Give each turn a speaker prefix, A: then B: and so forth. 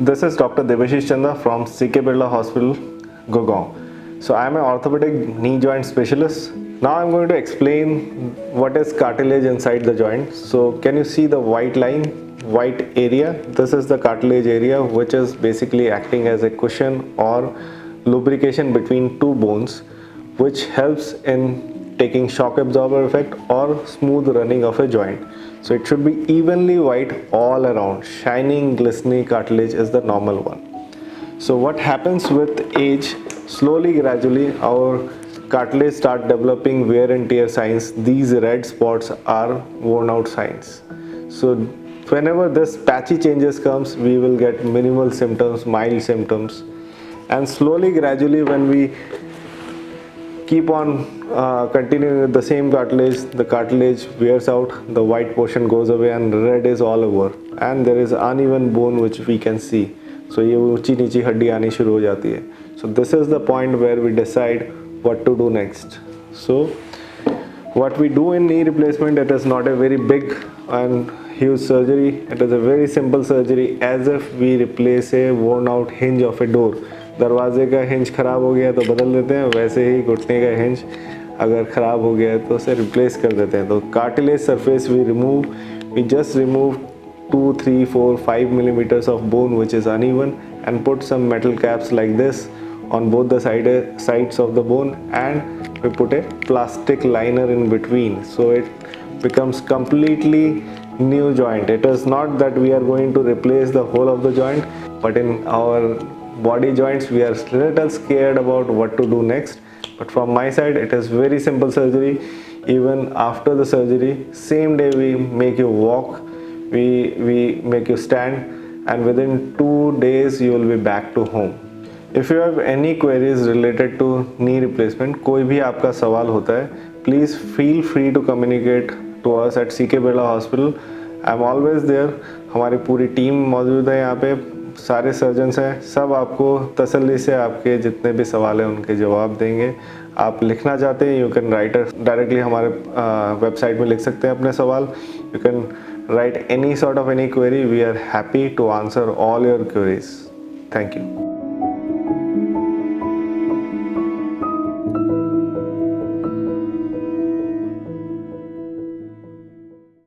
A: This is Dr. Debashish Chanda from CK Birla Hospital, Gurgaon. So I am an orthopedic knee joint specialist. Now I'm going to explain what is cartilage inside the joint. So can you see the white line, white area? This is the cartilage area, which is basically acting as a cushion or lubrication between two bones, which helps in taking shock absorber effect or smooth running of a joint. So it should be evenly white all around. Shining, glistening cartilage is the normal one. So what happens with age, slowly, gradually, our cartilage start developing wear and tear signs. These red spots are worn out signs. So whenever this patchy changes comes, we will get minimal symptoms, mild symptoms. And slowly, gradually, when we keep on continuing with the same cartilage, the cartilage wears out, the white portion goes away and red is all over, and there is uneven bone which we can see. So ये ऊंची नीची हड्डी आनी शुरू हो जाती है. So this is the point where we decide what to do next. So what we do in knee replacement, it is not a very big and huge surgery. It is a very simple surgery, as if we replace a worn out hinge of a door. दरवाजे का hinge ख़राब हो गया तो बदल देते हैं, वैसे ही घुटने का हिंज अगर ख़राब हो गया है तो उसे रिप्लेस कर देते हैं. तो cartilage surface we just remove 2, 3, 4, 5 millimeters of bone which is uneven and put some metal caps like this on both the sides of the bone, and we put a plastic liner in between, so it becomes completely new joint. It is not that we are going to replace the whole of the joint, but in our body joints we are little scared about what to do next. But from my side, it is very simple surgery. Even after the surgery, same day we make you walk, we make you stand, and within 2 days you will be back to home. If you have any queries related to knee replacement, कोई भी आपका सवाल होता है, please feel free to communicate to us at CK Birla Hospital. I am always there. हमारी पूरी team मौजूद है यहाँ पे, सारे सर्जन्स हैं, सब आपको तसल्ली से आपके जितने भी सवाल हैं उनके जवाब देंगे. आप लिखना चाहते हैं, यू कैन राइट डायरेक्टली हमारे वेबसाइट में लिख सकते हैं अपने सवाल. You can write any sort of any query. We are happy to answer all your queries. Thank you.